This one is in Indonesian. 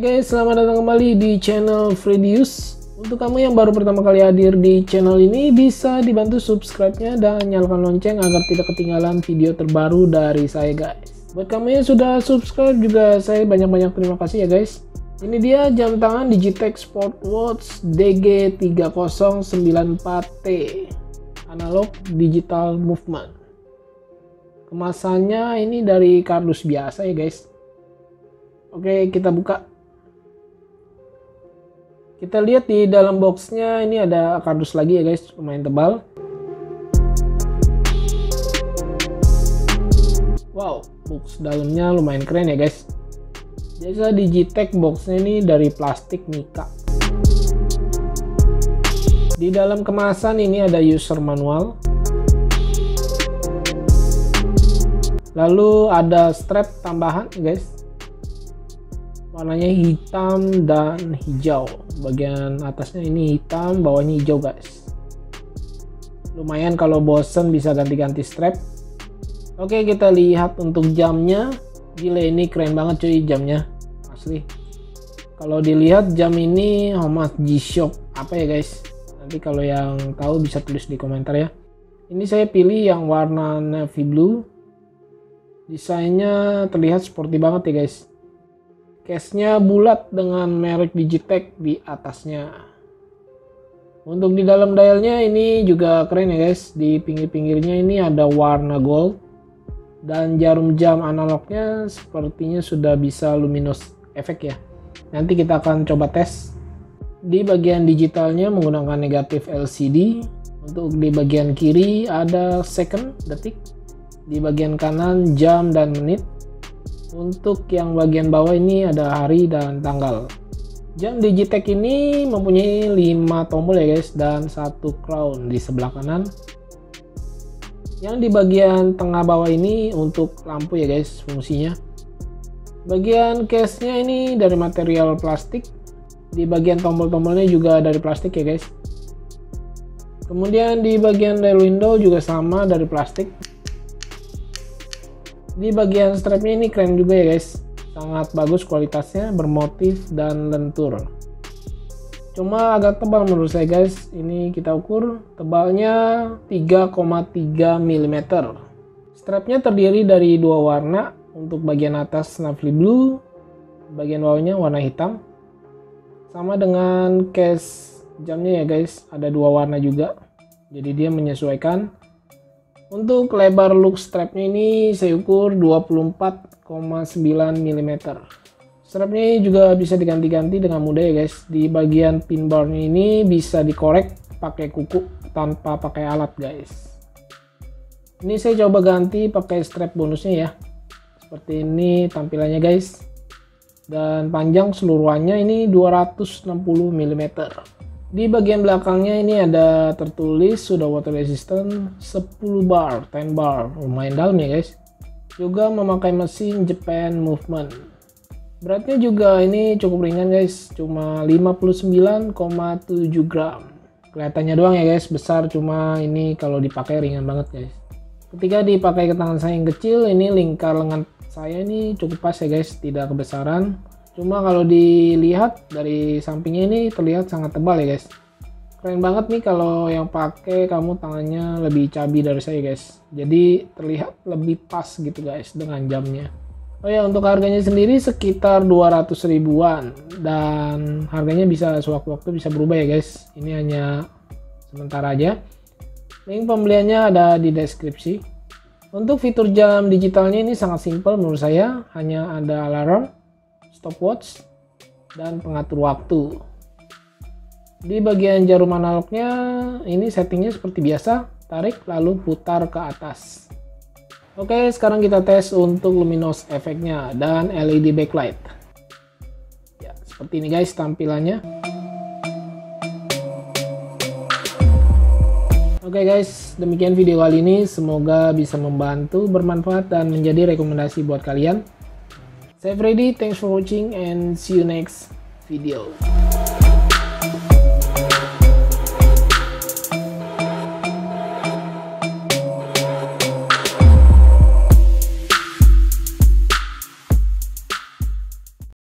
Oke, selamat datang kembali di channel Fredius. Untuk kamu yang baru pertama kali hadir di channel ini, bisa dibantu subscribe-nya dan nyalakan lonceng agar tidak ketinggalan video terbaru dari saya, guys. Buat kamu yang sudah subscribe juga, saya banyak-banyak terima kasih ya, guys. Ini dia jam tangan Digitech Sportwatch DG3094T Analog Digital Movement. Kemasannya ini dari kardus biasa ya, guys. Oke, kita buka. Kita lihat di dalam boxnya ini ada kardus lagi ya, guys, lumayan tebal. Wow, box dalamnya lumayan keren ya, guys. Biasa Digitech boxnya ini dari plastik Mika. Di dalam kemasan ini ada user manual. Lalu ada strap tambahan, guys. Warnanya hitam dan hijau. Bagian atasnya ini hitam, bawahnya hijau, guys. Lumayan kalau bosen bisa ganti-ganti strap. Oke, kita lihat untuk jamnya. Gila, ini keren banget cuy jamnya, asli. Kalau dilihat jam ini Homage G-Shock apa ya, guys? Nanti kalau yang tahu bisa tulis di komentar ya. Ini saya pilih yang warna navy blue. Desainnya terlihat sporty banget ya, guys. Case-nya bulat dengan merek Digitech di atasnya. Untuk di dalam dialnya ini juga keren ya, guys. Di pinggir-pinggirnya ini ada warna gold. Dan jarum jam analognya sepertinya sudah bisa luminous efek ya. Nanti kita akan coba tes. Di bagian digitalnya menggunakan negatif LCD. Untuk di bagian kiri ada second, detik. Di bagian kanan jam dan menit. Untuk yang bagian bawah ini ada hari dan tanggal. Jam Digitech ini mempunyai 5 tombol ya, guys, dan 1 crown di sebelah kanan. Yang di bagian tengah bawah ini untuk lampu ya, guys, fungsinya. Bagian case-nya ini dari material plastik. Di bagian tombol-tombolnya juga dari plastik ya, guys. Kemudian di bagian dial window juga sama dari plastik. Di bagian strapnya ini keren juga ya, guys. Sangat bagus kualitasnya, bermotif dan lentur. Cuma agak tebal menurut saya, guys. Ini kita ukur tebalnya 3,3 mm. Strapnya terdiri dari 2 warna. Untuk bagian atas navy blue, bagian bawahnya warna hitam. Sama dengan case jamnya ya, guys. Ada 2 warna juga. Jadi dia menyesuaikan. Untuk lebar loop strapnya ini saya ukur 24,9 mm. Strapnya juga bisa diganti-ganti dengan mudah ya, guys. Di bagian pin barnya ini bisa dikorek pakai kuku tanpa pakai alat, guys. Ini saya coba ganti pakai strap bonusnya ya. Seperti ini tampilannya, guys. Dan panjang seluruhannya ini 260 mm. Di bagian belakangnya ini ada tertulis sudah water resistant 10 bar, 10 bar, lumayan dalam ya, guys. Juga memakai mesin Japan Movement. Beratnya juga ini cukup ringan, guys, cuma 59,7 gram. Kelihatannya doang ya, guys, besar, cuma ini kalau dipakai ringan banget, guys. Ketika dipakai ke tangan saya yang kecil, ini lingkar lengan saya ini cukup pas ya, guys, tidak kebesaran. Cuma kalau dilihat dari sampingnya ini terlihat sangat tebal ya, guys. Keren banget nih kalau yang pakai kamu tangannya lebih cabi dari saya, guys. Jadi terlihat lebih pas gitu, guys, dengan jamnya. Oh ya, untuk harganya sendiri sekitar 200 ribuan. Dan harganya bisa sewaktu-waktu bisa berubah ya, guys. Ini hanya sementara aja. Link pembeliannya ada di deskripsi. Untuk fitur jam digitalnya ini sangat simpel menurut saya. Hanya ada alarm, stopwatch, dan pengatur waktu. Di bagian jarum analognya ini settingnya seperti biasa, tarik lalu putar ke atas. Oke, sekarang kita tes untuk luminous efeknya dan LED backlight. Ya, seperti ini, guys, tampilannya. Oke, guys, demikian video kali ini. Semoga bisa membantu, bermanfaat, dan menjadi rekomendasi buat kalian. Saya Freddy, thanks for watching and see you next video.